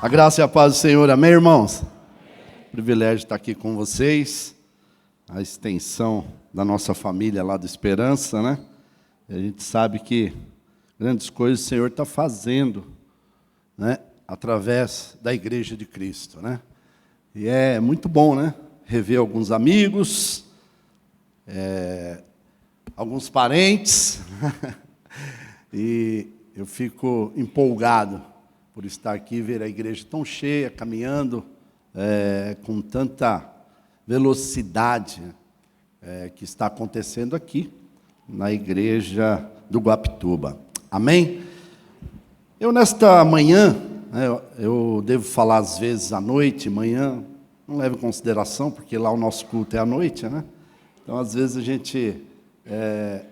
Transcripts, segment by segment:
A graça e a paz do Senhor, amém, irmãos? Privilégio estar aqui com vocês, a extensão da nossa família lá do Esperança, né? E a gente sabe que grandes coisas o Senhor está fazendo, né? Através da Igreja de Cristo, né? E é muito bom, né? Rever alguns amigos, alguns parentes, e eu fico empolgado por estar aqui e ver a igreja tão cheia, caminhando com tanta velocidade que está acontecendo aqui na igreja do Guapituba. Amém? Eu nesta manhã, eu devo falar às vezes à noite, manhã, não levo em consideração, porque lá o nosso culto é à noite, né? Então às vezes a gente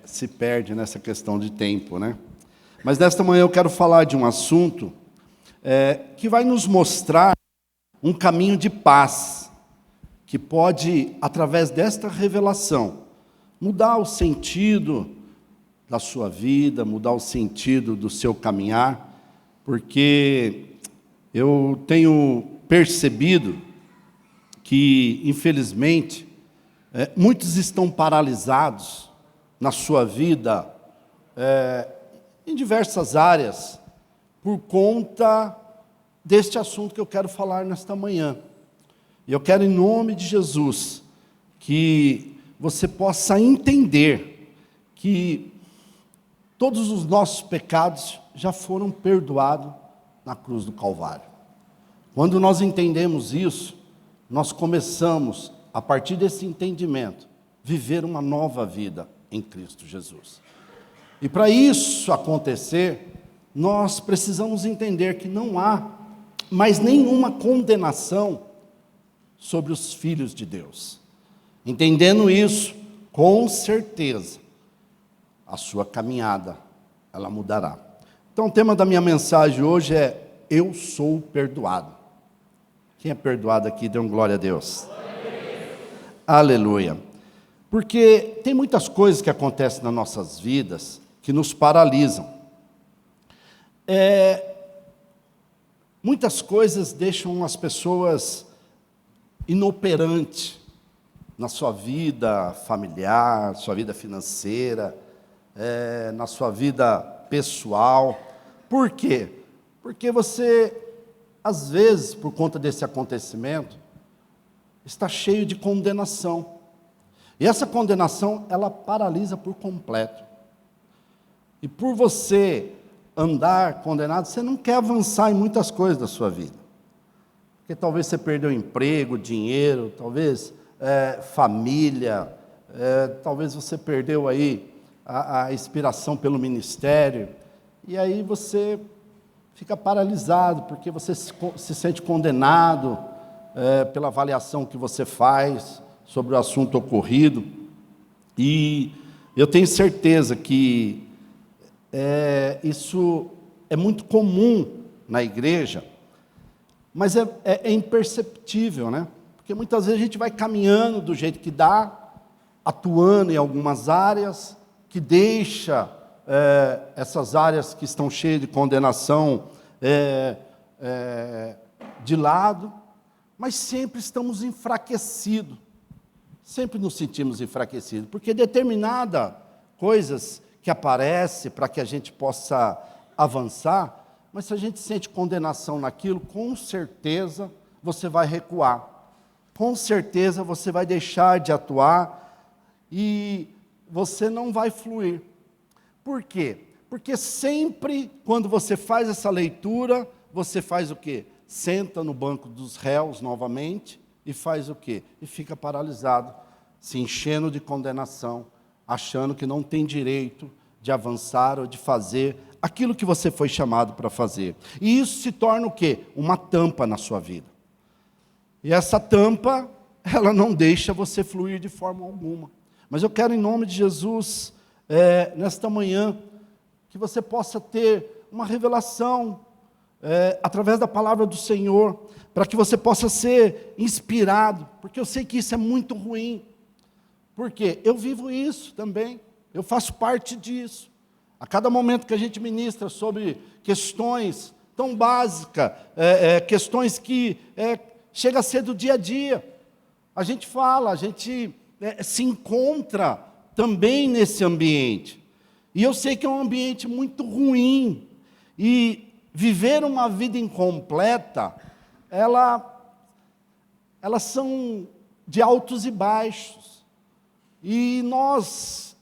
se perde nessa questão de tempo, né? Mas nesta manhã eu quero falar de um assunto que vai nos mostrar um caminho de paz, que pode, através desta revelação, mudar o sentido da sua vida, mudar o sentido do seu caminhar, porque eu tenho percebido que, infelizmente, muitos estão paralisados na sua vida, em diversas áreas, por conta deste assunto que eu quero falar nesta manhã. E eu quero, em nome de Jesus, que você possa entender que todos os nossos pecados já foram perdoados na cruz do Calvário. Quando nós entendemos isso, nós começamos, a partir desse entendimento, viver uma nova vida em Cristo Jesus. E para isso acontecer, nós precisamos entender que não há mais nenhuma condenação sobre os filhos de Deus. Entendendo isso, com certeza, a sua caminhada, ela mudará. Então, o tema da minha mensagem hoje é: eu sou perdoado. Quem é perdoado aqui, dê um glória a Deus. Aleluia. Porque tem muitas coisas que acontecem nas nossas vidas que nos paralisam. Muitas coisas deixam as pessoas inoperantes na sua vida familiar, sua vida financeira, na sua vida pessoal. Por quê? Porque você, às vezes, por conta desse acontecimento, está cheio de condenação. E essa condenação, ela paralisa por completo. E por você andar condenado, você não quer avançar em muitas coisas da sua vida. Porque talvez você perdeu emprego, dinheiro, talvez família, talvez você perdeu aí a inspiração pelo ministério, e aí você fica paralisado, porque você se sente condenado pela avaliação que você faz sobre o assunto ocorrido. E eu tenho certeza que isso é muito comum na igreja, mas é imperceptível, né? Porque muitas vezes a gente vai caminhando do jeito que dá, atuando em algumas áreas, que deixa essas áreas que estão cheias de condenação de lado, mas sempre estamos enfraquecidos, sempre nos sentimos enfraquecidos, porque determinadas coisas que aparece para que a gente possa avançar, mas se a gente sente condenação naquilo, com certeza você vai recuar, com certeza você vai deixar de atuar e você não vai fluir. Por quê? Porque sempre quando você faz essa leitura, você faz o quê? Senta no banco dos réus novamente e faz o quê? E fica paralisado, se enchendo de condenação, achando que não tem direito de avançar ou de fazer aquilo que você foi chamado para fazer. E isso se torna o quê? Uma tampa na sua vida. E essa tampa, ela não deixa você fluir de forma alguma. Mas eu quero, em nome de Jesus, nesta manhã, que você possa ter uma revelação através da palavra do Senhor, para que você possa ser inspirado, porque eu sei que isso é muito ruim. Porque eu vivo isso também. Eu faço parte disso. A cada momento que a gente ministra sobre questões tão básicas, questões que chega a ser do dia a dia. A gente fala, a gente se encontra também nesse ambiente. E eu sei que é um ambiente muito ruim. E viver uma vida incompleta, elas são de altos e baixos. E nós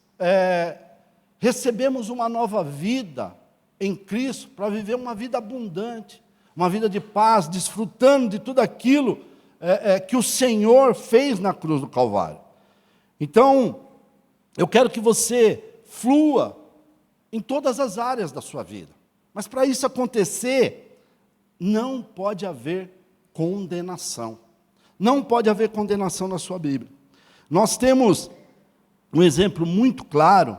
recebemos uma nova vida em Cristo para viver uma vida abundante, uma vida de paz, desfrutando de tudo aquilo que o Senhor fez na cruz do Calvário. Então, eu quero que você flua em todas as áreas da sua vida. Mas para isso acontecer, não pode haver condenação. Não pode haver condenação na sua Bíblia. Nós temos um exemplo muito claro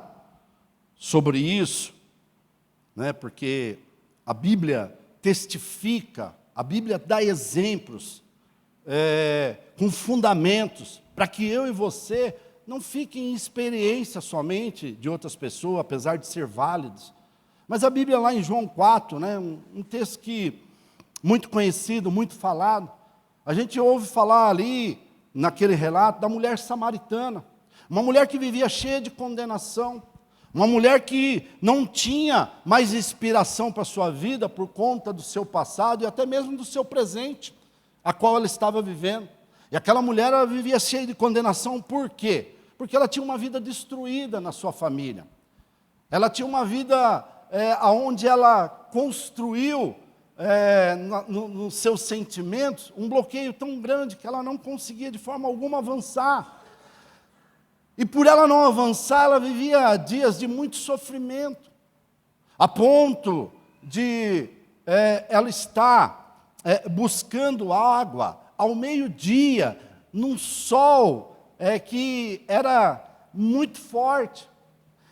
sobre isso, né, porque a Bíblia testifica, a Bíblia dá exemplos, com fundamentos, para que eu e você não fiquem em experiência somente de outras pessoas, apesar de ser válidos. Mas a Bíblia lá em João 4, né, um texto que muito conhecido, muito falado, a gente ouve falar ali, naquele relato, da mulher samaritana, uma mulher que vivia cheia de condenação, uma mulher que não tinha mais inspiração para a sua vida por conta do seu passado e até mesmo do seu presente, a qual ela estava vivendo. E aquela mulher, ela vivia cheia de condenação, por quê? Porque ela tinha uma vida destruída na sua família. Ela tinha uma vida onde ela construiu, nos seus sentimentos, um bloqueio tão grande que ela não conseguia de forma alguma avançar. E por ela não avançar, ela vivia dias de muito sofrimento, a ponto de ela estar buscando água ao meio-dia, num sol que era muito forte,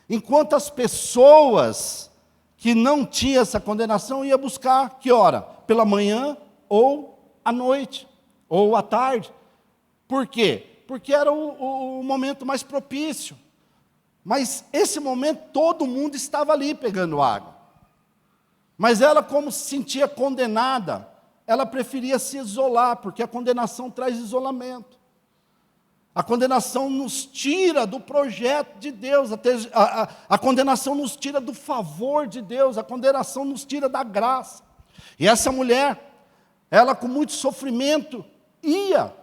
enquanto as pessoas que não tinham essa condenação iam buscar, que hora? Pela manhã ou à noite, ou à tarde. Por quê? Porque era o momento mais propício. Mas esse momento todo mundo estava ali pegando água. Mas ela, como se sentia condenada, ela preferia se isolar, porque a condenação traz isolamento. A condenação nos tira do projeto de Deus, a condenação nos tira do favor de Deus, a condenação nos tira da graça. E essa mulher, ela com muito sofrimento, ia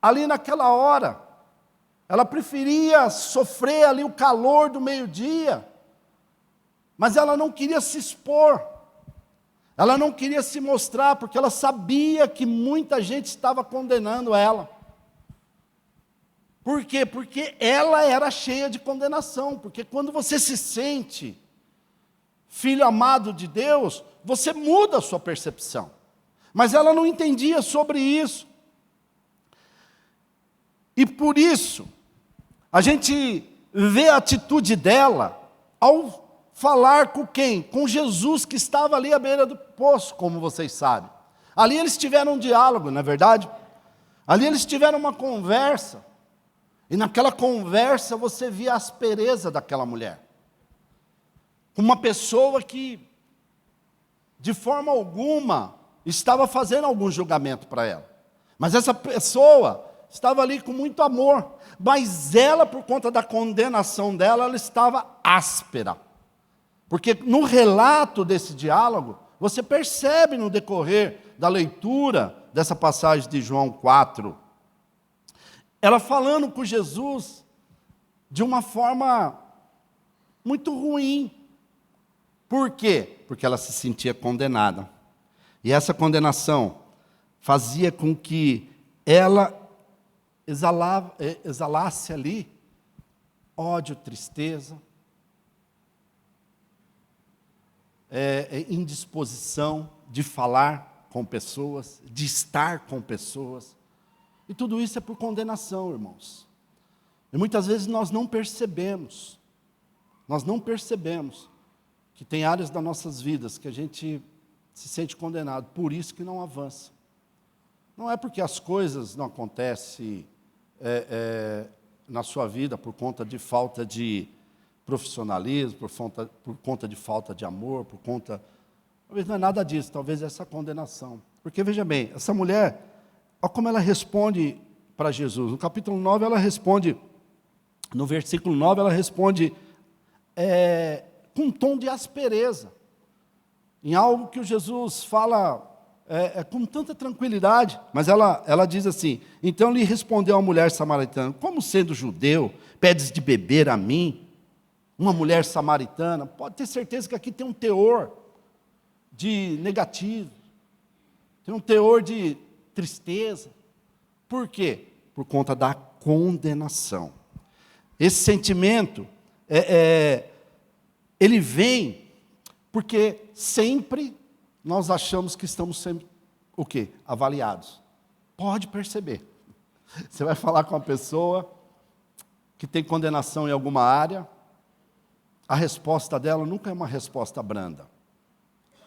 ali naquela hora, ela preferia sofrer ali o calor do meio-dia, mas ela não queria se expor, ela não queria se mostrar, porque ela sabia que muita gente estava condenando ela. Por quê? Porque ela era cheia de condenação, porque quando você se sente filho amado de Deus, você muda a sua percepção. Mas ela não entendia sobre isso. E por isso, a gente vê a atitude dela ao falar com quem? Com Jesus, que estava ali à beira do poço, como vocês sabem. Ali eles tiveram um diálogo, não é verdade? Ali eles tiveram uma conversa. E naquela conversa você via a aspereza daquela mulher. Uma pessoa que, de forma alguma, estava fazendo algum julgamento para ela. Mas essa pessoa estava ali com muito amor. Mas ela, por conta da condenação dela, ela estava áspera. Porque no relato desse diálogo, você percebe no decorrer da leitura dessa passagem de João 4, ela falando com Jesus de uma forma muito ruim. Por quê? Porque ela se sentia condenada. E essa condenação fazia com que ela exalasse ali ódio, tristeza, indisposição de falar com pessoas, de estar com pessoas. E tudo isso é por condenação, irmãos. E muitas vezes nós não percebemos que tem áreas das nossas vidas que a gente se sente condenado, por isso que não avança. Não é porque as coisas não acontecem na sua vida por conta de falta de profissionalismo, por conta de falta de amor, por conta Talvez não é nada disso, talvez essa condenação. Porque veja bem, essa mulher, olha como ela responde para Jesus. No capítulo 9 ela responde, no versículo 9 ela responde com um tom de aspereza. Em algo que o Jesus fala com tanta tranquilidade. Mas ela diz assim, então lhe respondeu a mulher samaritana, como sendo judeu, pedes de beber a mim? Uma mulher samaritana, pode ter certeza que aqui tem um teor de negativo, tem um teor de tristeza. Por quê? Por conta da condenação. Esse sentimento, ele vem porque sempre nós achamos que estamos sempre, o quê? Avaliados. Pode perceber. Você vai falar com uma pessoa que tem condenação em alguma área, a resposta dela nunca é uma resposta branda.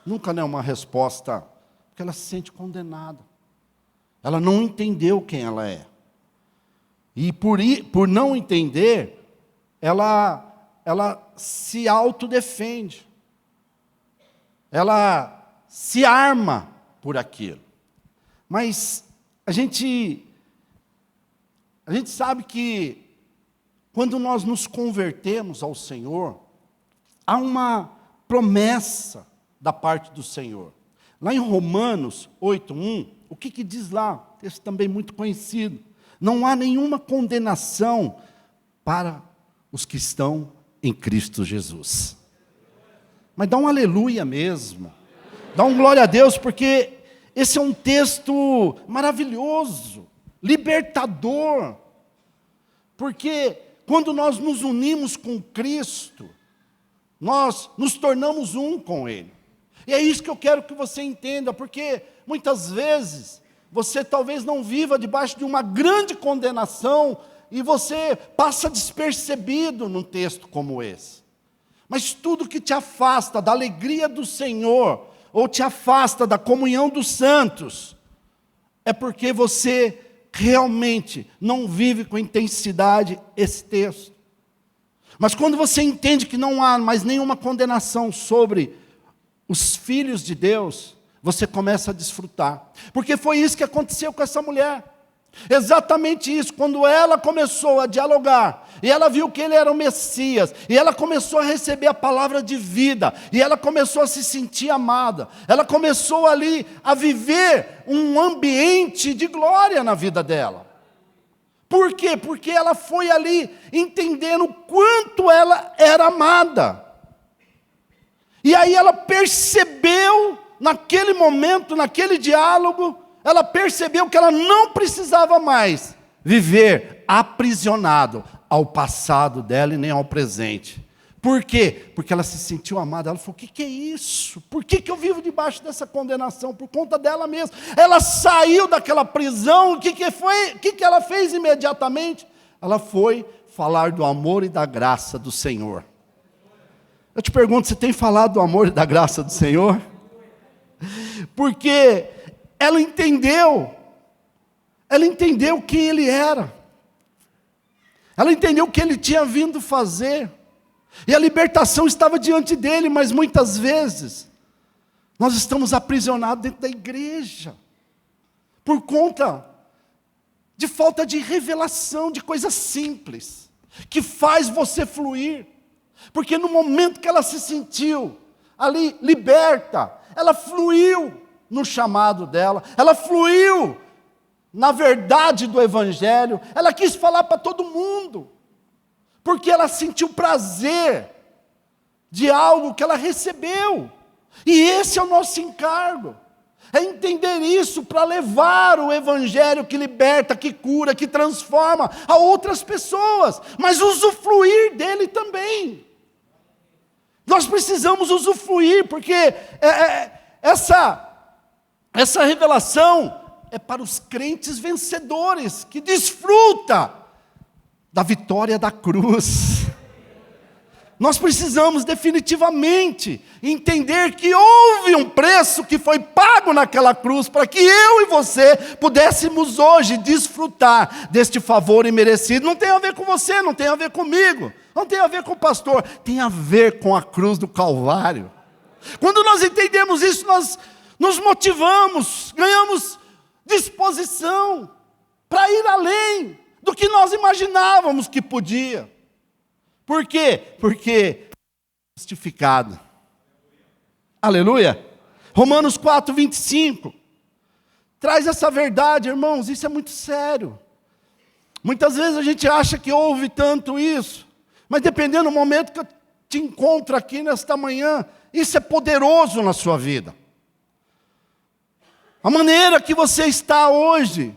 Nunca é uma resposta, porque ela se sente condenada. Ela não entendeu quem ela é. E por não entender, ela se autodefende. Ela se arma por aquilo. Mas a gente sabe que quando nós nos convertemos ao Senhor, há uma promessa da parte do Senhor. Lá em Romanos 8:1, o que diz lá? Texto também muito conhecido. Não há nenhuma condenação para os que estão em Cristo Jesus. Mas dá um aleluia mesmo. Dá um glória a Deus, porque esse é um texto maravilhoso, libertador. Porque quando nós nos unimos com Cristo, nós nos tornamos um com Ele. E é isso que eu quero que você entenda, porque muitas vezes você talvez não viva debaixo de uma grande condenação e você passa despercebido num texto como esse. Mas tudo que te afasta da alegria do Senhor, ou te afasta da comunhão dos santos, é porque você realmente não vive com intensidade esse texto. Mas quando você entende que não há mais nenhuma condenação sobre os filhos de Deus, você começa a desfrutar. Porque foi isso que aconteceu com essa mulher. Exatamente isso, quando ela começou a dialogar, e ela viu que ele era o Messias, e ela começou a receber a palavra de vida, e ela começou a se sentir amada, ela começou ali a viver um ambiente de glória na vida dela. Por quê? Porque ela foi ali entendendo o quanto ela era amada. E aí ela percebeu, naquele momento, naquele diálogo, ela percebeu que ela não precisava mais viver aprisionado ao passado dela e nem ao presente. Por quê? Porque ela se sentiu amada. Ela falou, o que é isso? Por que eu vivo debaixo dessa condenação? Por conta dela mesma. Ela saiu daquela prisão, o que ela fez imediatamente? Ela foi falar do amor e da graça do Senhor. Eu te pergunto, você tem falado do amor e da graça do Senhor? Porque ela entendeu quem Ele era, ela entendeu o que Ele tinha vindo fazer, e a libertação estava diante dele, mas muitas vezes, nós estamos aprisionados dentro da igreja, por conta de falta de revelação de coisas simples, que faz você fluir, porque no momento que ela se sentiu ali liberta, ela fluiu no chamado dela, ela fluiu na verdade do Evangelho, ela quis falar para todo mundo, porque ela sentiu prazer de algo que ela recebeu, e esse é o nosso encargo, é entender isso para levar o Evangelho que liberta, que cura, que transforma a outras pessoas, mas usufruir dele também. Nós precisamos usufruir, porque essa revelação é para os crentes vencedores, que desfrutam da vitória da cruz. Nós precisamos definitivamente entender que houve um preço que foi pago naquela cruz, para que eu e você pudéssemos hoje desfrutar deste favor imerecido. Não tem a ver com você, não tem a ver comigo, não tem a ver com o pastor, tem a ver com a cruz do Calvário. Quando nós entendemos isso, nós nos motivamos, ganhamos disposição para ir além do que nós imaginávamos que podia. Por quê? Porque justificado. Aleluia. Romanos 4, 25. Traz essa verdade, irmãos, isso é muito sério. Muitas vezes a gente acha que ouve tanto isso, mas dependendo do momento que eu te encontro aqui nesta manhã, isso é poderoso na sua vida. A maneira que você está hoje,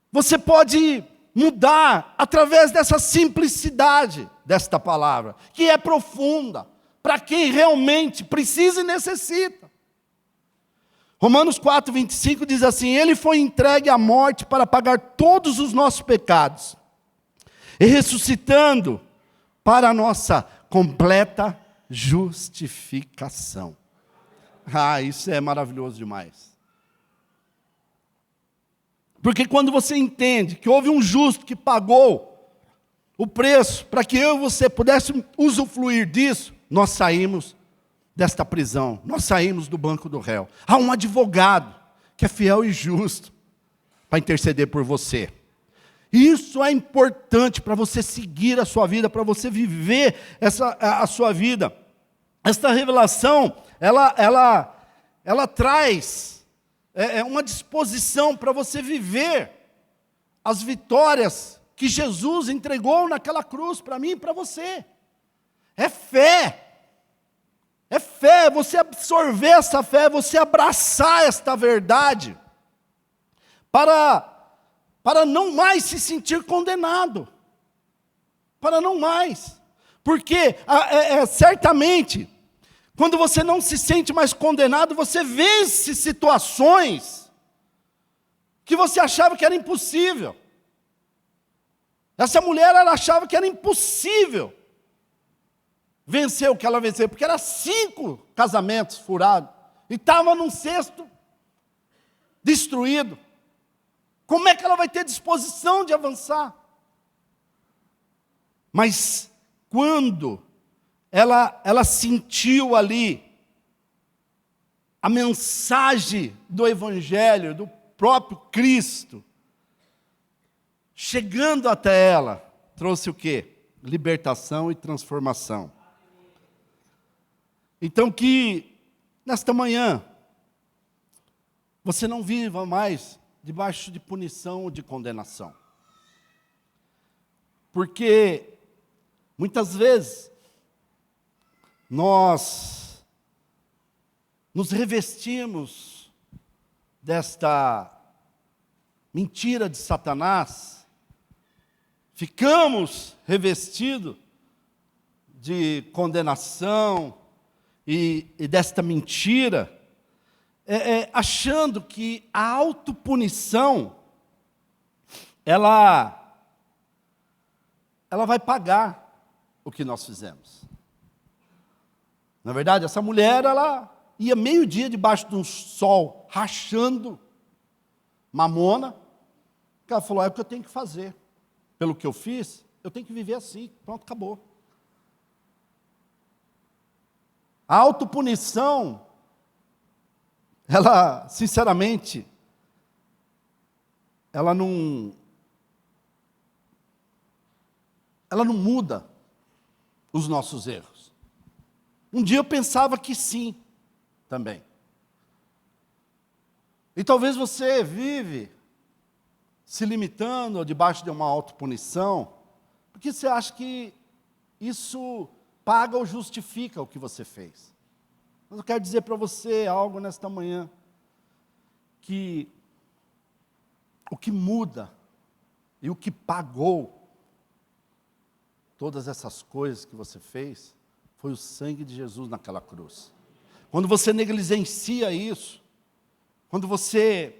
você pode mudar através dessa simplicidade desta palavra, que é profunda, para quem realmente precisa e necessita. Romanos 4, 25 diz assim: Ele foi entregue à morte para pagar todos os nossos pecados, e ressuscitando para a nossa completa justificação. Ah, isso é maravilhoso demais. Porque quando você entende que houve um justo que pagou o preço para que eu e você pudéssemos usufruir disso, nós saímos desta prisão, nós saímos do banco do réu. Há um advogado que é fiel e justo para interceder por você. E isso é importante para você seguir a sua vida, para você viver a sua vida. Esta revelação, ela traz uma disposição para você viver as vitórias que Jesus entregou naquela cruz para mim e para você. É fé. É fé, você absorver essa fé, você abraçar esta verdade, para não mais se sentir condenado. Para não mais. Porque, certamente, quando você não se sente mais condenado, você vence situações que você achava que era impossível. Essa mulher, ela achava que era impossível venceu o que ela venceu, porque era 5 casamentos furados, e estava num 6º destruído. Como é que ela vai ter disposição de avançar? Mas quando ela sentiu ali a mensagem do Evangelho, do próprio Cristo, chegando até ela, trouxe o quê? Libertação e transformação. Então que, nesta manhã, você não viva mais debaixo de punição ou de condenação. Porque, muitas vezes, nós nos revestimos desta mentira de Satanás, ficamos revestidos de condenação, e desta mentira, achando que a autopunição, ela vai pagar o que nós fizemos. Na verdade, essa mulher, ela ia meio-dia debaixo de um sol, rachando mamona, que ela falou: é o que eu tenho que fazer. Pelo que eu fiz, eu tenho que viver assim, pronto, acabou. A autopunição, ela, sinceramente, ela não muda os nossos erros. Um dia eu pensava que sim, também. E talvez você vive se limitando debaixo de uma autopunição, porque você acha que isso paga ou justifica o que você fez. Mas eu quero dizer para você algo nesta manhã, que o que muda e o que pagou todas essas coisas que você fez, foi o sangue de Jesus naquela cruz. Quando você negligencia isso, quando você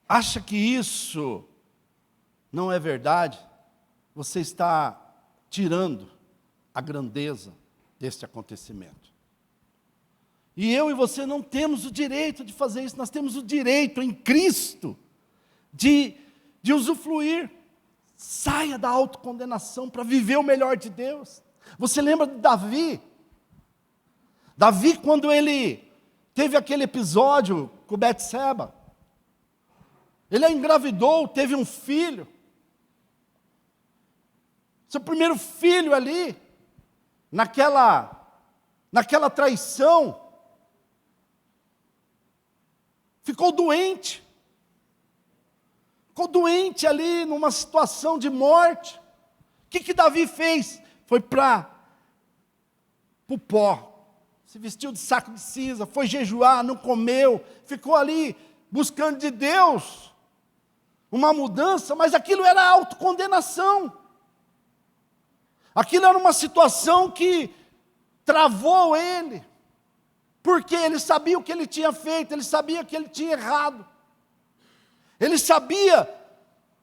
acha que isso não é verdade, você está tirando a grandeza deste acontecimento. E eu e você não temos o direito de fazer isso, nós temos o direito em Cristo de usufruir. Saia da autocondenação para viver o melhor de Deus. Você lembra de Davi? Davi, quando ele teve aquele episódio com Betseba, ele engravidou, teve um filho. Seu primeiro filho ali, naquela traição, ficou doente. Ficou doente ali numa situação de morte. O que Davi fez? Foi para o pó. Se vestiu de saco de cinza, foi jejuar, não comeu, ficou ali buscando de Deus uma mudança, mas aquilo era autocondenação. Aquilo era uma situação que travou ele, porque ele sabia o que ele tinha feito, ele sabia que ele tinha errado, ele sabia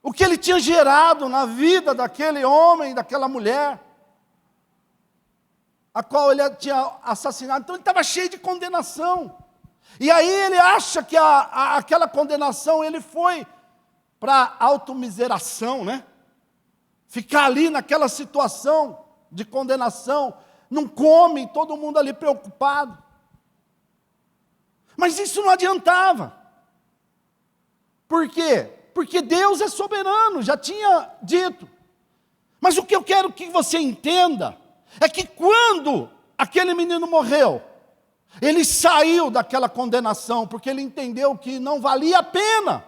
o que ele tinha gerado na vida daquele homem, daquela mulher, a qual ele tinha assassinado. Então ele estava cheio de condenação, e aí ele acha que aquela condenação, ele foi para automiseração, né? Ficar ali naquela situação de condenação, não come, todo mundo ali preocupado. Mas isso não adiantava. Por quê? Porque Deus é soberano, já tinha dito. Mas o que eu quero que você entenda é que quando aquele menino morreu, ele saiu daquela condenação, porque ele entendeu que não valia a pena.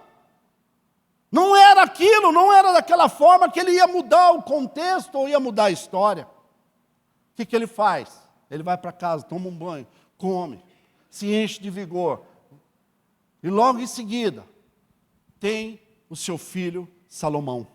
Não era aquilo, não era daquela forma que ele ia mudar o contexto ou ia mudar a história. O que ele faz? Ele vai para casa, toma um banho, come, se enche de vigor. E logo em seguida, tem o seu filho Salomão.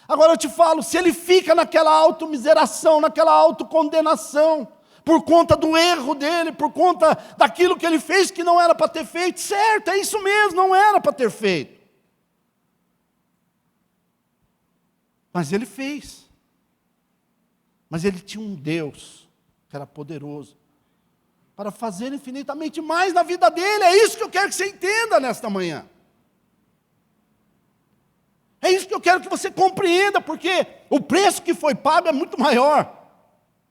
Agora eu te falo, se ele fica naquela automiseração, naquela autocondenação, por conta do erro dele, por conta daquilo que ele fez que não era para ter feito, certo, é isso mesmo, não era para ter feito. Mas ele fez. Mas ele tinha um Deus que era poderoso para fazer infinitamente mais na vida dele. É isso que eu quero que você entenda nesta manhã. É isso que eu quero que você compreenda, porque o preço que foi pago é muito maior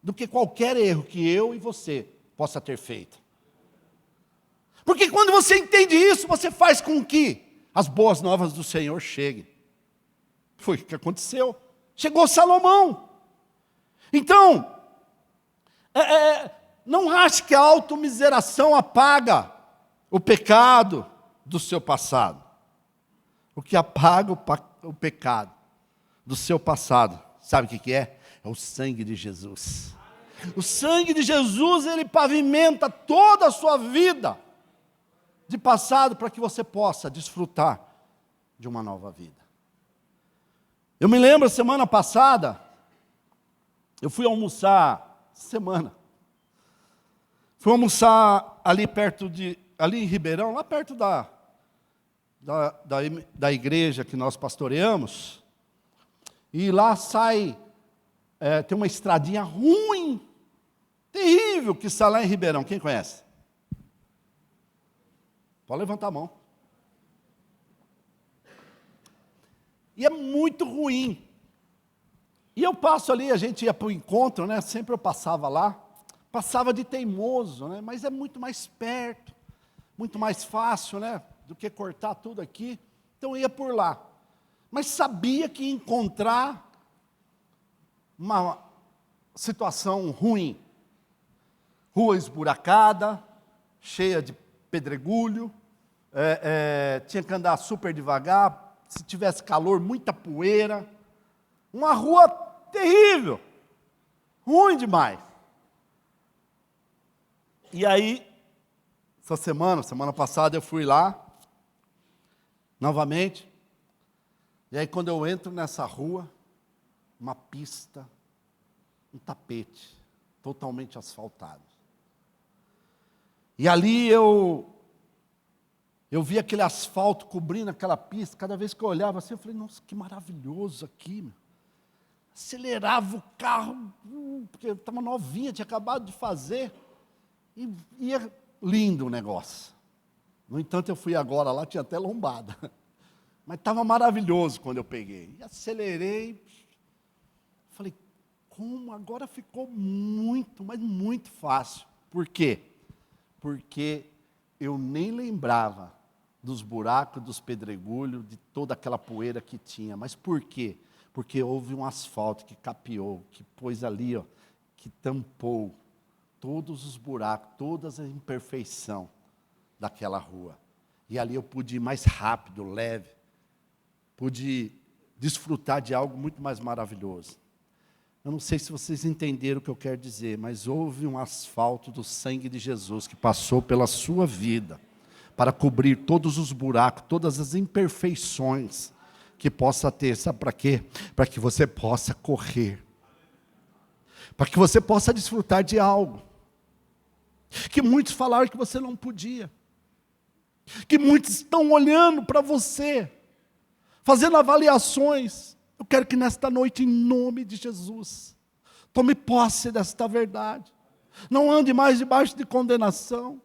do que qualquer erro que eu e você possa ter feito. Porque quando você entende isso, você faz com que as boas novas do Senhor cheguem. Foi o que aconteceu. Chegou Salomão. Então, não ache que a automiseração apaga o pecado do seu passado. O que apaga o pecado do seu passado, sabe o que é? É o sangue de Jesus. O sangue de Jesus, ele pavimenta toda a sua vida de passado para que você possa desfrutar de uma nova vida. Eu me lembro, semana passada, eu fui almoçar, fui almoçar ali ali em Ribeirão, lá perto da igreja que nós pastoreamos, e lá tem uma estradinha ruim, terrível, que está lá em Ribeirão. Quem conhece? Pode levantar a mão. E é muito ruim. E eu passo ali, a gente ia para o encontro, né? Sempre eu passava lá, passava de teimoso, né? Mas é muito mais perto, muito mais fácil, né? Do que cortar tudo aqui. Então eu ia por lá. Mas sabia que ia encontrar uma situação ruim. Rua esburacada, cheia de pedregulho, tinha que andar super devagar. Se tivesse calor, muita poeira. Uma rua terrível. Ruim demais. E aí, semana passada eu fui lá, novamente. E aí quando eu entro nessa rua, uma pista, um tapete, totalmente asfaltado. E ali eu vi aquele asfalto cobrindo aquela pista. Cada vez que eu olhava assim, eu falei, nossa, que maravilhoso aqui, meu. Acelerava o carro, porque eu estava novinha, tinha acabado de fazer, e ia lindo o negócio. No entanto, eu fui agora lá, tinha até lombada, mas estava maravilhoso quando eu peguei. E acelerei, falei, como? Agora ficou muito, mas muito fácil. Por quê? Porque eu nem lembrava dos buracos, dos pedregulhos, de toda aquela poeira que tinha. Mas por quê? Porque houve um asfalto que capeou, que pôs ali, ó, que tampou todos os buracos, todas as imperfeições daquela rua. E ali eu pude ir mais rápido, leve, pude desfrutar de algo muito mais maravilhoso. Eu não sei se vocês entenderam o que eu quero dizer, mas houve um asfalto do sangue de Jesus que passou pela sua vida para cobrir todos os buracos, todas as imperfeições que possa ter. Sabe para quê? Para que você possa correr, para que você possa desfrutar de algo que muitos falaram que você não podia, que muitos estão olhando para você, fazendo avaliações. Eu quero que nesta noite, em nome de Jesus, tome posse desta verdade. Não ande mais debaixo de condenação.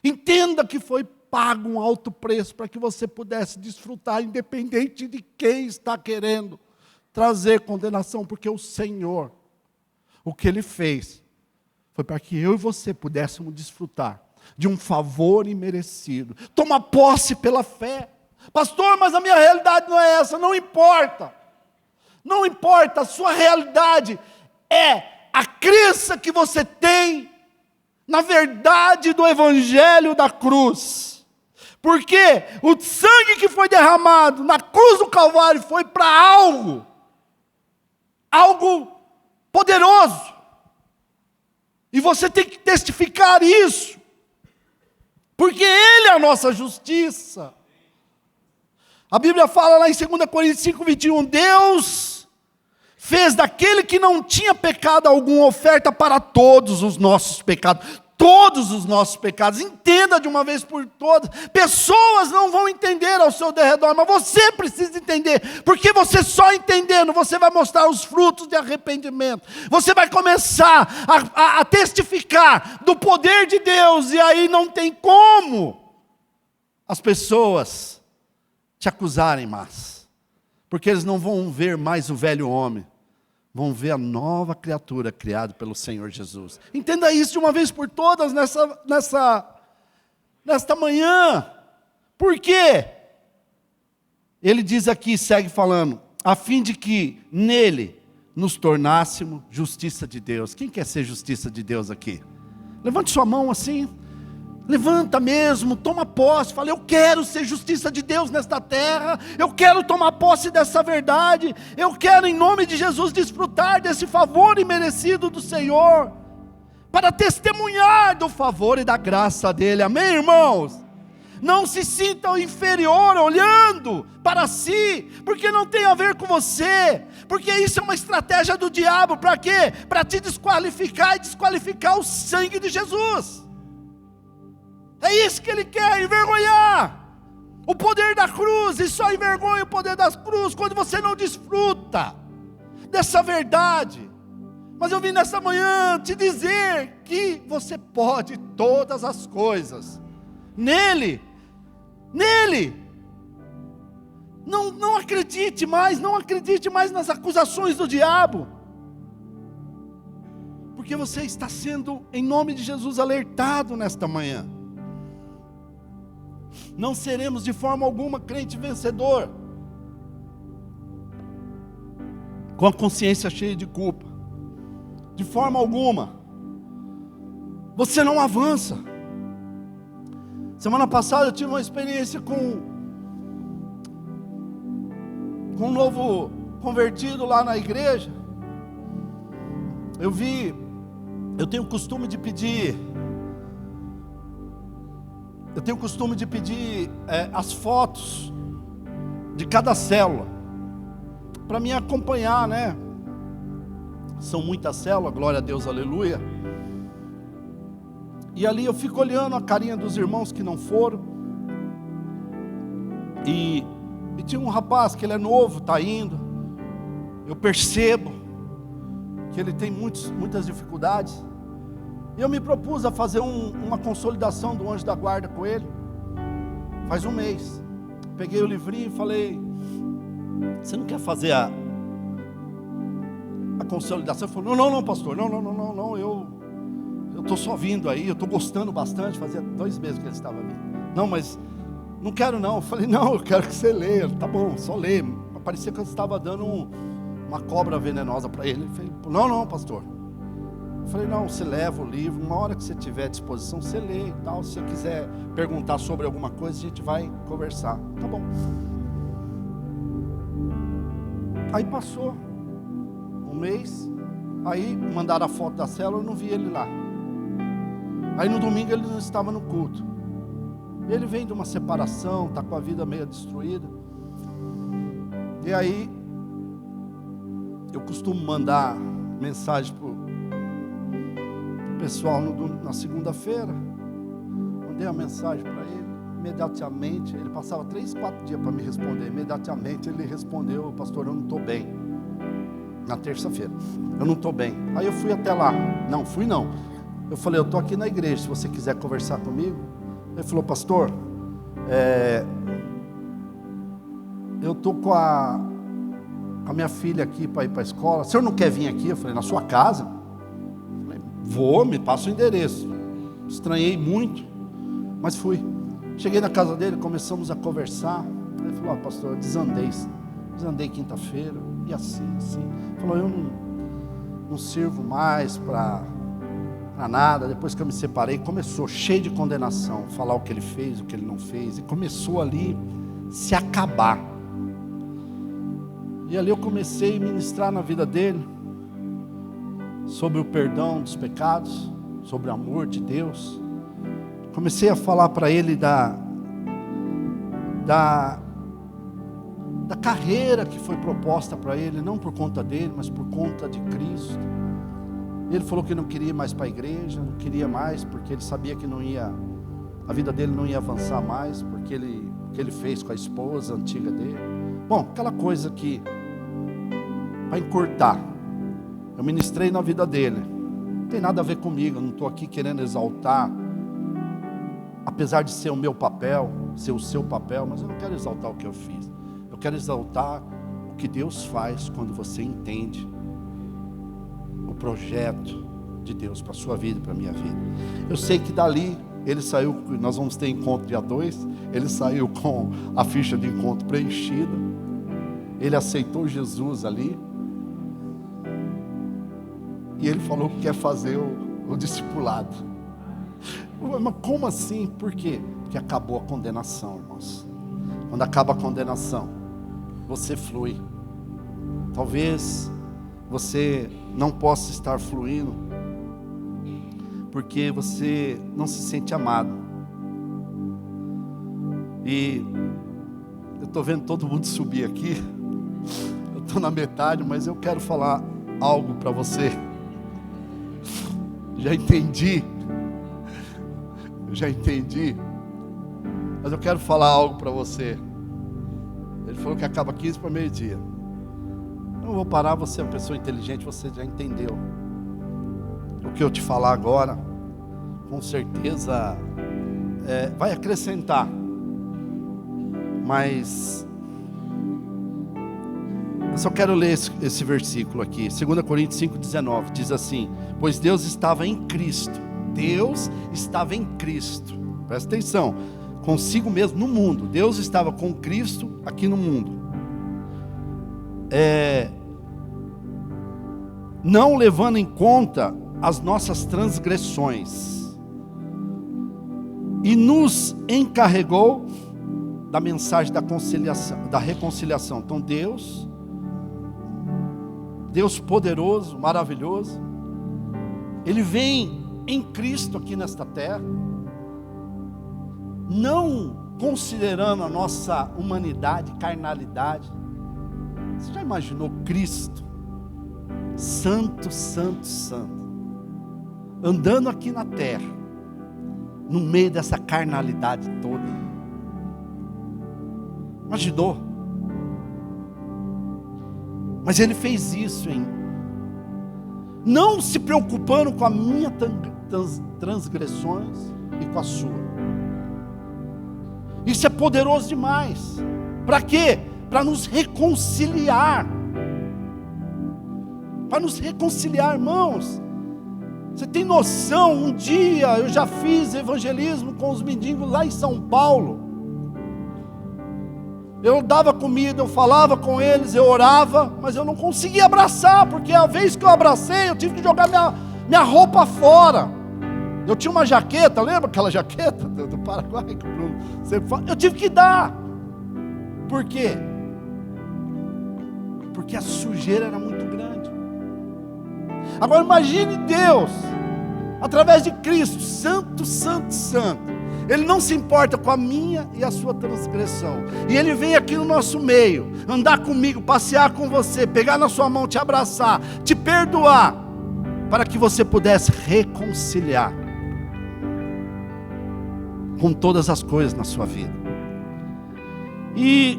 Entenda que foi pago um alto preço para que você pudesse desfrutar, independente de quem está querendo trazer condenação, porque o Senhor, o que Ele fez, foi para que eu e você pudéssemos desfrutar de um favor imerecido. Toma posse pela fé. Pastor, mas a minha realidade não é essa. Não importa. Não importa, a sua realidade é a crença que você tem na verdade do Evangelho da cruz. Porque o sangue que foi derramado na cruz do Calvário foi para algo poderoso. E você tem que testificar isso, porque Ele é a nossa justiça. A Bíblia fala lá em 2 Coríntios 5:21, Deus fez daquele que não tinha pecado alguma oferta para todos os nossos pecados. Todos os nossos pecados. Entenda de uma vez por todas. Pessoas não vão entender ao seu derredor, mas você precisa entender. Porque você só entendendo, você vai mostrar os frutos de arrependimento. Você vai começar a testificar do poder de Deus. E aí não tem como as pessoas te acusarem mais. Porque eles não vão ver mais o velho homem. Vão ver a nova criatura criada pelo Senhor Jesus. Entenda isso de uma vez por todas nesta manhã. Por quê? Ele diz aqui, segue falando, a fim de que nele nos tornássemos justiça de Deus. Quem quer ser justiça de Deus aqui? Levante sua mão assim. Levanta mesmo, toma posse, fala, eu quero ser justiça de Deus nesta terra, eu quero tomar posse dessa verdade, eu quero em nome de Jesus desfrutar desse favor imerecido do Senhor, para testemunhar do favor e da graça dEle, amém, irmãos? Não se sintam inferior olhando para si, porque não tem a ver com você, porque isso é uma estratégia do diabo, para quê? Para te desqualificar e desqualificar o sangue de Jesus. É isso que ele quer, envergonhar o poder da cruz, e só envergonha o poder da cruz quando você não desfruta dessa verdade. Mas eu vim nessa manhã te dizer que você pode todas as coisas, nele, não acredite mais nas acusações do diabo, porque você está sendo, em nome de Jesus, alertado nesta manhã. Não seremos de forma alguma crente vencedor, com a consciência cheia de culpa, de forma alguma. Você não avança. Semana passada eu tive uma experiência com um novo convertido lá na igreja. Eu tenho o costume de pedir as fotos de cada célula, para me acompanhar, né? São muitas células, glória a Deus, aleluia. E ali eu fico olhando a carinha dos irmãos que não foram. E tinha um rapaz que ele é novo, está indo. Eu percebo que ele tem muitas dificuldades. E eu me propus a fazer uma consolidação do anjo da guarda com ele. Faz um mês. Peguei o livrinho e falei, você não quer fazer a consolidação. Ele falou, não, pastor, não, eu estou só vindo aí, eu estou gostando bastante, fazia 2 meses que ele estava vindo. Não, mas não quero não. Eu falei, não, eu quero que você leia. Tá bom, só lê. Parecia que eu estava dando uma cobra venenosa para ele. Ele falou, não, pastor. Eu falei, não, você leva o livro, uma hora que você tiver à disposição, você lê e tal. Se você quiser perguntar sobre alguma coisa, a gente vai conversar. Tá bom. Aí passou 1 mês, aí mandaram a foto da célula, eu não vi ele lá. Aí no domingo ele não estava no culto. Ele vem de uma separação, está com a vida meio destruída. E aí, eu costumo mandar mensagem para o pessoal na segunda-feira. Mandei a mensagem para ele, imediatamente, ele passava 3, 4 dias para me responder. Imediatamente ele respondeu, pastor, eu não estou bem. Na terça-feira, eu não estou bem. Aí eu fui até lá. Não. Eu falei, eu estou aqui na igreja, se você quiser conversar comigo. Ele falou, pastor, eu estou com a minha filha aqui para ir para a escola. O senhor não quer vir aqui? Eu falei, na sua casa? Eu falei, vou, me passa o endereço. Estranhei muito, mas fui. Cheguei na casa dele, começamos a conversar. Ele falou, pastor, eu desandei quinta-feira, e assim. Ele falou, eu não sirvo mais para nada. Depois que eu me separei, começou cheio de condenação, falar o que ele fez, o que ele não fez, e começou ali se acabar. E ali eu comecei a ministrar na vida dele sobre o perdão dos pecados, sobre o amor de Deus. Comecei a falar para ele da carreira que foi proposta para ele, não por conta dele, mas por conta de Cristo. Ele falou que não queria ir mais para a igreja, não queria mais, porque ele sabia que a vida dele não ia avançar mais, porque o que ele fez com a esposa antiga dele. Bom, aquela coisa que, para encurtar, eu ministrei na vida dele. Não tem nada a ver comigo, eu não estou aqui querendo exaltar, apesar de ser o meu papel, ser o seu papel, mas eu não quero exaltar o que eu fiz. Eu quero exaltar o que Deus faz quando você entende o projeto de Deus para a sua vida e para a minha vida. Eu sei que dali ele saiu, nós vamos ter encontro dia 2, ele saiu com a ficha de encontro preenchida, ele aceitou Jesus ali, e ele falou que quer fazer o discipulado. Mas como assim? Por quê? Porque acabou a condenação, irmãos. Quando acaba a condenação, você flui. Talvez você não possa estar fluindo porque você não se sente amado. E eu estou vendo todo mundo subir aqui. Eu estou na metade, mas eu quero falar algo para você. Já entendi, mas eu quero falar algo para você. Ele falou que acaba 15 para meio-dia. Não vou parar, você é uma pessoa inteligente, você já entendeu. O que eu te falar agora, com certeza, vai acrescentar. Mas eu só quero ler esse versículo aqui, 2 Coríntios 5,19, diz assim: pois Deus estava em Cristo, presta atenção, consigo mesmo no mundo, Deus estava com Cristo aqui no mundo, não levando em conta as nossas transgressões, e nos encarregou da mensagem da conciliação, da reconciliação. Então Deus poderoso, maravilhoso, Ele vem em Cristo aqui nesta terra, não considerando a nossa humanidade, carnalidade. Você já imaginou Cristo, santo, andando aqui na terra, no meio dessa carnalidade toda? Imaginou? Mas Ele fez isso, não se preocupando com a minha transgressões e com a sua. Isso é poderoso demais. Para quê? Para nos reconciliar. para nos reconciliar, irmãos. Você tem noção? Um dia eu já fiz evangelismo com os mendigos lá em São Paulo. Eu dava comida, eu falava com eles, eu orava, mas eu não conseguia abraçar, porque a vez que eu abracei, eu tive que jogar minha roupa fora. Eu tinha uma jaqueta, lembra aquela jaqueta do Paraguai que o Bruno sempre fala? Eu tive que dar. Por quê? Porque a sujeira era muito grande. Agora imagine Deus, através de Cristo, santo, santo, santo. Ele não se importa com a minha e a sua transgressão. E Ele vem aqui no nosso meio, andar comigo, passear com você, pegar na sua mão, te abraçar, te perdoar, para que você pudesse reconciliar com todas as coisas na sua vida. E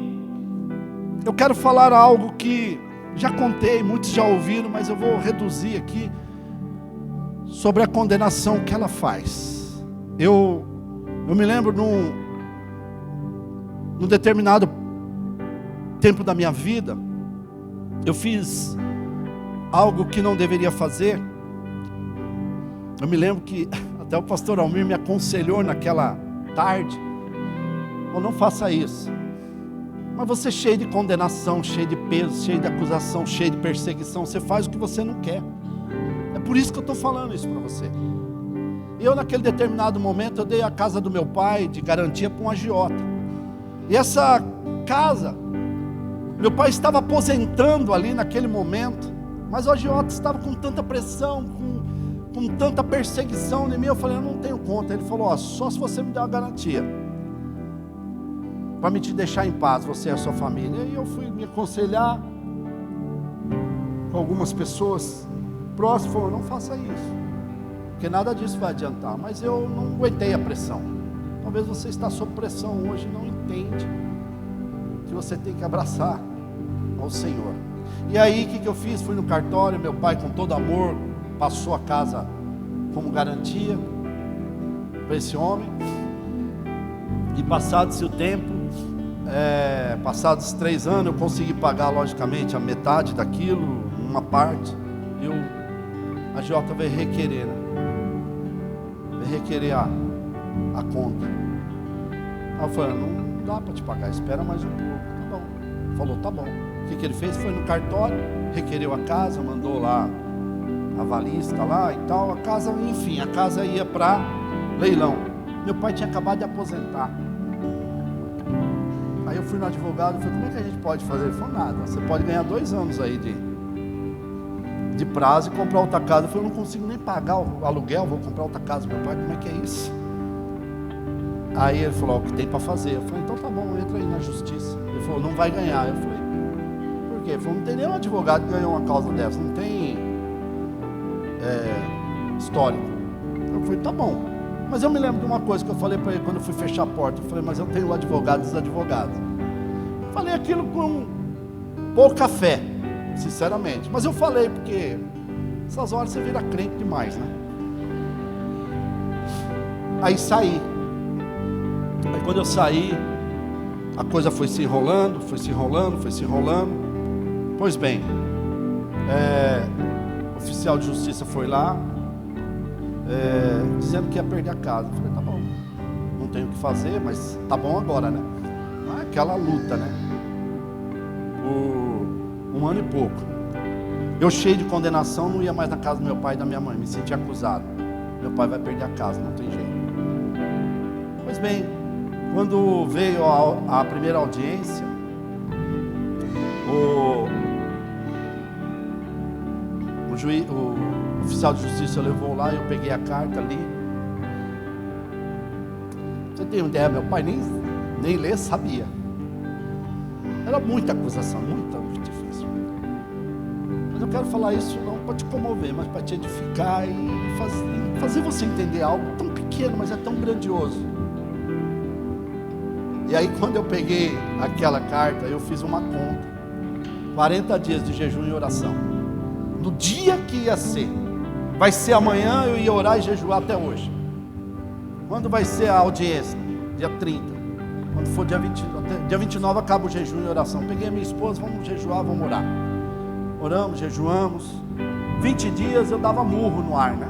eu quero falar algo que já contei, muitos já ouviram, mas eu vou reduzir aqui, sobre a condenação que ela faz. Eu me lembro num determinado tempo da minha vida, eu fiz algo que não deveria fazer. Eu me lembro que até o pastor Almir me aconselhou naquela tarde: não faça isso. Mas você cheio de condenação, cheio de peso, cheio de acusação, cheio de perseguição, você faz o que você não quer. É por isso que eu estou falando isso para você. Eu naquele determinado momento, eu dei a casa do meu pai de garantia para um agiota. E essa casa, meu pai estava aposentando ali naquele momento, mas o agiota estava com tanta pressão, com tanta perseguição em mim. Eu falei: eu não tenho conta. Ele falou: só se você me der uma garantia, para me te deixar em paz, você e a sua família. E eu fui me aconselhar com algumas pessoas próximas, falou: não faça isso, porque nada disso vai adiantar. Mas eu não aguentei a pressão. Talvez você está sob pressão hoje e não entende que você tem que abraçar ao Senhor. E aí o que eu fiz? Fui no cartório, meu pai com todo amor passou a casa como garantia para esse homem. E passado-se o tempo, passados 3 anos, eu consegui pagar logicamente a metade daquilo, uma parte. E a agiota veio requerer, né? Veio requerer a conta. Aí eu falei: não dá para te pagar, espera mais um pouco. Tá bom. Falou: tá bom. O que ele fez? Foi no cartório, requereu a casa, mandou lá a avalista lá e tal. A casa, enfim, a casa ia para leilão. Meu pai tinha acabado de aposentar. Aí eu fui no advogado e falei: como é que a gente pode fazer? Ele falou: nada, você pode ganhar 2 anos aí de prazo e comprar outra casa. Eu falei: eu não consigo nem pagar o aluguel, vou comprar outra casa. Meu pai: como é que é isso? Aí ele falou: o que tem para fazer? Eu falei: então tá bom, entra aí na justiça. Ele falou: não vai ganhar. Eu falei: por quê? Ele falou: não tem nenhum advogado que ganhou uma causa dessa, não tem histórico. Eu falei: tá bom. Mas eu me lembro de uma coisa que eu falei para ele quando eu fui fechar a porta. Eu falei: mas eu tenho o advogado dos advogados. Falei aquilo com pouca fé, sinceramente. Mas eu falei porque essas horas você vira crente demais, né? Aí saí. Aí quando eu saí, a coisa foi se enrolando, foi se enrolando, foi se enrolando. Pois bem, o oficial de justiça foi lá, dizendo que ia perder a casa. Eu falei: tá bom, não tenho o que fazer, mas tá bom agora, né? Aquela luta, né? Por 1 ano e pouco. Eu cheio de condenação, não ia mais na casa do meu pai e da minha mãe, me sentia acusado. Meu pai vai perder a casa, não tem jeito. Pois bem, quando veio a primeira audiência, o oficial de justiça levou lá, eu peguei a carta ali. Você tem uma ideia, meu pai nem ler sabia. Era muita acusação, muito difícil. Mas eu quero falar isso não para te comover, mas para te edificar e fazer você entender algo tão pequeno, mas é tão grandioso. E aí quando eu peguei aquela carta, eu fiz uma conta: 40 dias de jejum e oração. No dia que ia ser, vai ser amanhã, eu ia orar e jejuar até hoje. Quando vai ser a audiência? Dia 30. Quando for dia 29 acaba o jejum e oração. Peguei a minha esposa: vamos jejuar, vamos orar. oramos, jejuamos. 20 dias eu dava murro no ar, né?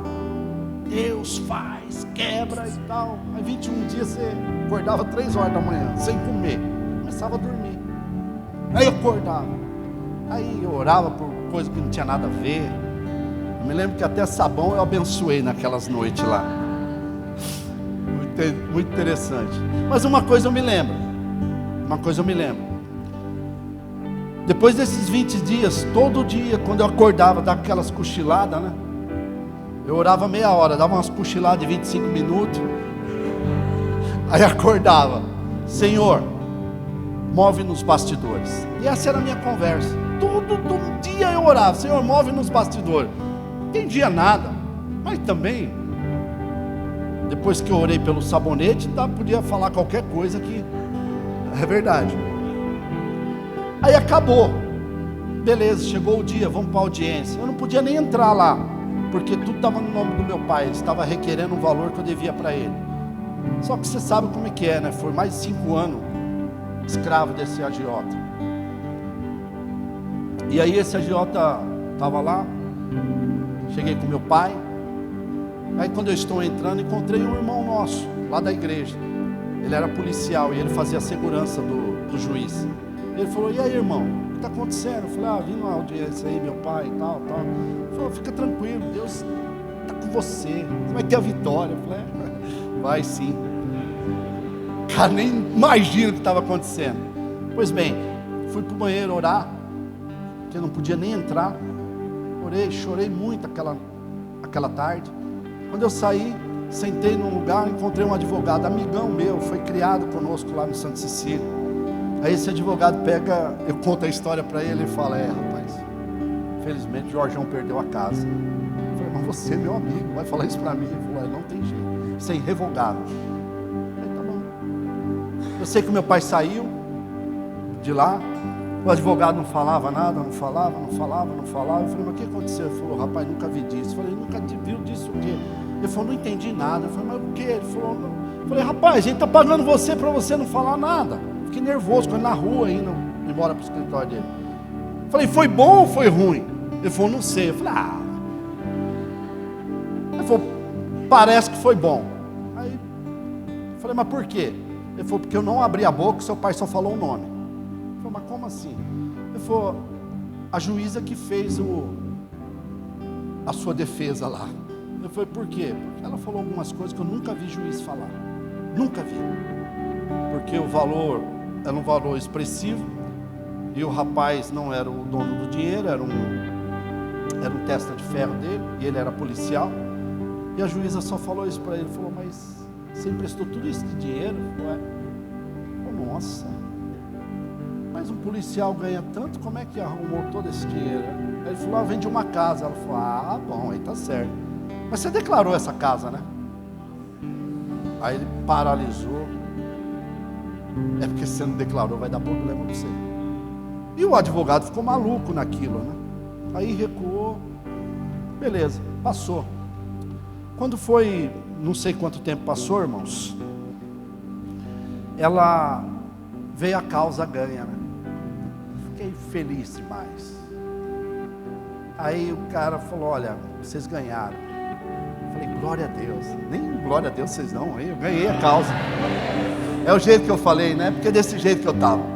Deus faz, quebra e tal. Aí 21 dias você acordava 3 horas da manhã, sem comer. Começava a dormir. Aí eu acordava. Aí eu orava por coisa que não tinha nada a ver. Eu me lembro que até sabão eu abençoei naquelas noites lá. Muito interessante. Mas uma coisa eu me lembro. Depois desses 20 dias, todo dia, quando eu acordava, dava aquelas cochiladas, né? Eu orava meia hora, dava umas cochiladas de 25 minutos. Aí acordava: Senhor, move nos bastidores. E essa era a minha conversa. Todo dia eu orava: Senhor, move nos bastidores. Não entendia nada, mas também, depois que eu orei pelo sabonete, podia falar qualquer coisa que é verdade. Aí acabou. Beleza, chegou o dia, vamos para a audiência. Eu não podia nem entrar lá, porque tudo estava no nome do meu pai. Ele estava requerendo um valor que eu devia para ele. Só que você sabe como é que é, né? Foi mais de 5 anos escravo desse agiota. E aí esse agiota estava lá. Cheguei com meu pai. Aí quando eu estou entrando, encontrei um irmão nosso, lá da igreja. Ele era policial e ele fazia a segurança do juiz. Ele falou: e aí, irmão, o que está acontecendo? Eu falei: vim numa audiência aí, meu pai e tal. Ele falou: fica tranquilo, Deus está com você vai ter a vitória. Eu falei: vai sim. Cara, nem imagino o que estava acontecendo. Pois bem, fui para o banheiro orar, porque eu não podia nem entrar. Orei, chorei muito aquela tarde. Quando eu saí, sentei num lugar, encontrei um advogado, amigão meu, foi criado conosco lá no Santa Cecília. Aí esse advogado pega, eu conto a história para ele e fala: rapaz, infelizmente o Jorjão perdeu a casa. Eu falei: mas você, meu amigo, vai falar isso para mim? Ele falou: não tem jeito, isso é irrevogável. Eu falei: tá bom. Eu sei que meu pai saiu de lá, o advogado não falava nada, não falava. Eu falei: mas o que aconteceu? Ele falou: rapaz, nunca vi disso. Eu falei: nunca viu disso o quê? Ele falou: não entendi nada. Eu falei: mas o quê? Ele falou: não. Eu falei: rapaz, a gente está pagando você para você não falar nada. Fiquei nervoso, quando na rua indo embora para o escritório dele. Eu falei: foi bom ou foi ruim? Ele falou: não sei. Eu falei: Ele falou: parece que foi bom. Aí eu falei: mas por quê? Ele falou: porque eu não abri a boca, seu pai só falou o nome. Eu falei: mas como assim? Ele falou: a juíza que fez a sua defesa lá. Eu falei: por quê? Porque ela falou algumas coisas que eu nunca vi juiz falar. Nunca vi. Porque o valor era um valor expressivo, e o rapaz não era o dono do dinheiro, era um testa de ferro dele, e ele era policial. E a juíza só falou isso para ele. Falou: mas você emprestou tudo isso de dinheiro? Falei: nossa, mas um policial ganha tanto, como é que arrumou todo esse dinheiro? Aí ele falou: vende uma casa. Ela falou: bom, aí tá certo. Mas você declarou essa casa, né? Aí ele paralisou. É porque se você não declarou, vai dar problema para você. E o advogado ficou maluco naquilo, né? Aí recuou. Beleza, passou. Quando foi, não sei quanto tempo passou, irmãos, ela veio a causa ganha, né? Fiquei feliz demais. Aí o cara falou: olha, vocês ganharam. Eu falei: glória a Deus. Nem glória a Deus vocês não, eu ganhei a causa. É o jeito que eu falei, né? Porque é desse jeito que eu estava.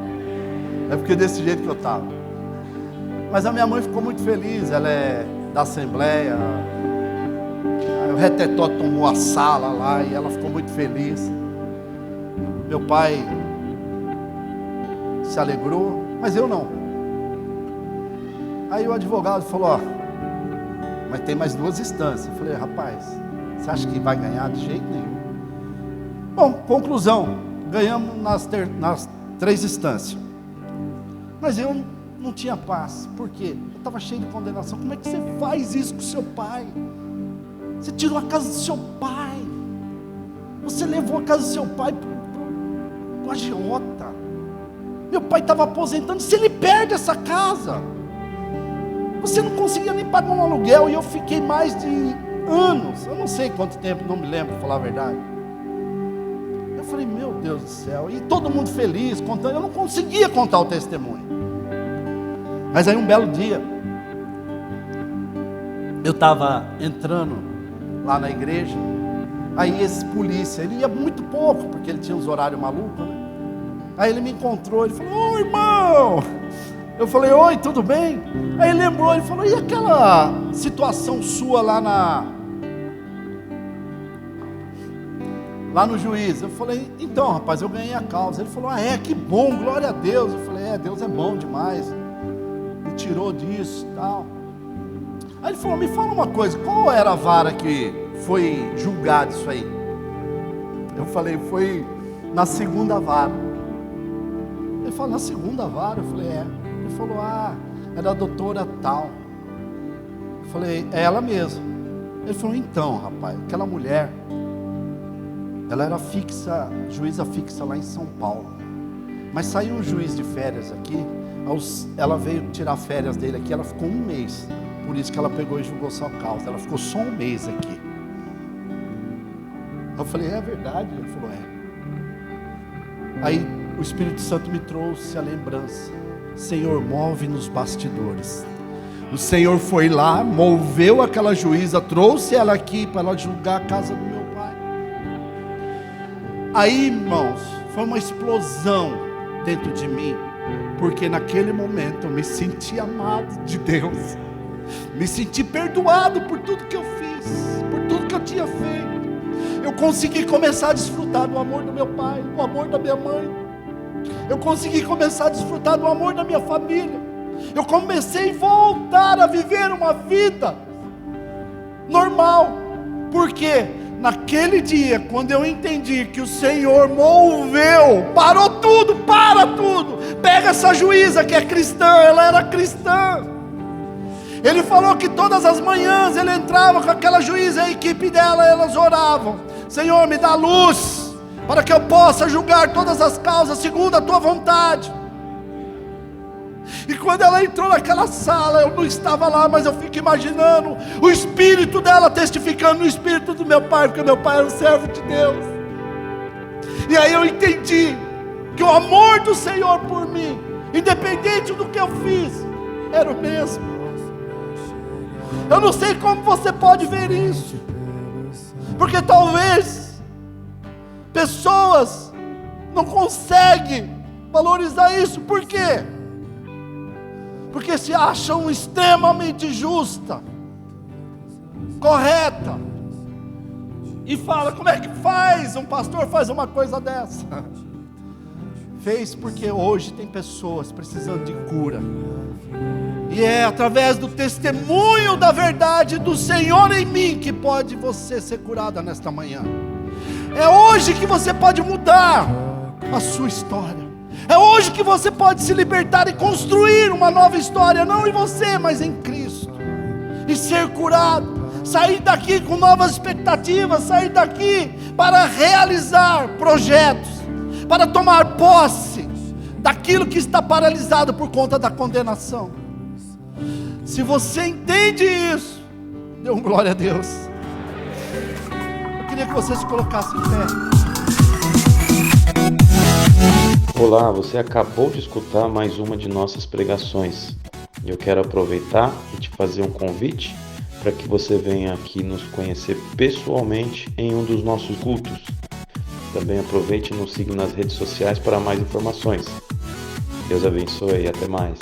Mas a minha mãe ficou muito feliz. Ela é da Assembleia. O Retetó tomou a sala lá e ela ficou muito feliz. Meu pai se alegrou, mas eu não. Aí o advogado falou: mas tem mais 2 instâncias. Eu falei: rapaz, você acha que vai ganhar? De jeito nenhum. Bom, conclusão, ganhamos nas 3 instâncias. Mas eu não tinha paz. Por quê? Eu estava cheio de condenação. Como é que você faz isso com seu pai? Você tirou a casa do seu pai. Você levou a casa do seu pai para o agiota. Meu pai estava aposentando. Se ele perde essa casa, você não conseguia nem pagar um aluguel. E eu fiquei mais de anos, eu não sei quanto tempo, não me lembro, para falar a verdade. Eu falei: meu Deus do céu. E todo mundo feliz, contando. Eu não conseguia contar o testemunho. Mas aí um belo dia, eu estava entrando lá na igreja, aí esse polícia, ele ia muito pouco, porque ele tinha uns horários malucos, né? Aí ele me encontrou, ele falou: ô irmão! Eu falei: oi, tudo bem? Aí ele lembrou, ele falou: e aquela situação sua lá no juiz? Eu falei: então, rapaz, eu ganhei a causa. Ele falou: ah, é, que bom, glória a Deus. Eu falei: é, Deus é bom demais, me tirou disso e tal. Aí ele falou: me fala uma coisa, qual era a vara que foi julgado isso aí? Eu falei: foi na segunda vara. Ele falou: na segunda vara? Eu falei: é. Ele falou: ah, era a doutora tal. Eu falei: é ela mesma. Ele falou: então, rapaz, aquela mulher, ela era fixa, juíza fixa lá em São Paulo, mas saiu um juiz de férias aqui, ela veio tirar férias dele aqui, ela ficou 1 mês, por isso que ela pegou e julgou sua causa, ela ficou só 1 mês aqui. Eu falei: é verdade? Ele falou: é. Aí o Espírito Santo me trouxe a lembrança: Senhor, move nos bastidores. O Senhor foi lá, moveu aquela juíza, trouxe ela aqui para ela julgar a casa do meu pai. Aí, irmãos, foi uma explosão dentro de mim, porque naquele momento eu me senti amado de Deus, me senti perdoado por tudo que eu fiz, por tudo que eu tinha feito. Eu consegui começar a desfrutar do amor do meu pai, do amor da minha mãe. Eu consegui começar a desfrutar do amor da minha família. Eu comecei a voltar a viver uma vida normal. Porque naquele dia, quando eu entendi que o Senhor moveu, parou tudo, para tudo. Pega essa juíza que é cristã, ela era cristã. Ele falou que todas as manhãs ele entrava com aquela juíza, a equipe dela, elas oravam: Senhor, me dá luz, para que eu possa julgar todas as causas segundo a tua vontade. E quando ela entrou naquela sala, eu não estava lá, mas eu fico imaginando o espírito dela testificando no espírito do meu pai, porque meu pai era um servo de Deus. E aí eu entendi que o amor do Senhor por mim, independente do que eu fiz, era o mesmo. Eu não sei como você pode ver isso, porque talvez pessoas não conseguem valorizar isso. Por quê? Porque se acham extremamente justa, correta, e fala: como é que faz? Um pastor faz uma coisa dessa. Fez porque hoje tem pessoas precisando de cura, e é através do testemunho da verdade do Senhor em mim que pode você ser curada nesta manhã. É hoje que você pode mudar a sua história. É hoje que você pode se libertar e construir uma nova história, não em você, mas em Cristo, e ser curado, sair daqui com novas expectativas, sair daqui para realizar projetos, para tomar posse daquilo que está paralisado por conta da condenação. Se você entende isso, dê um glória a Deus. Eu queria que você se colocasse em pé. Olá, você acabou de escutar mais uma de nossas pregações. Eu quero aproveitar e te fazer um convite para que você venha aqui nos conhecer pessoalmente em um dos nossos cultos. Também aproveite e nos siga nas redes sociais para mais informações. Deus abençoe e até mais.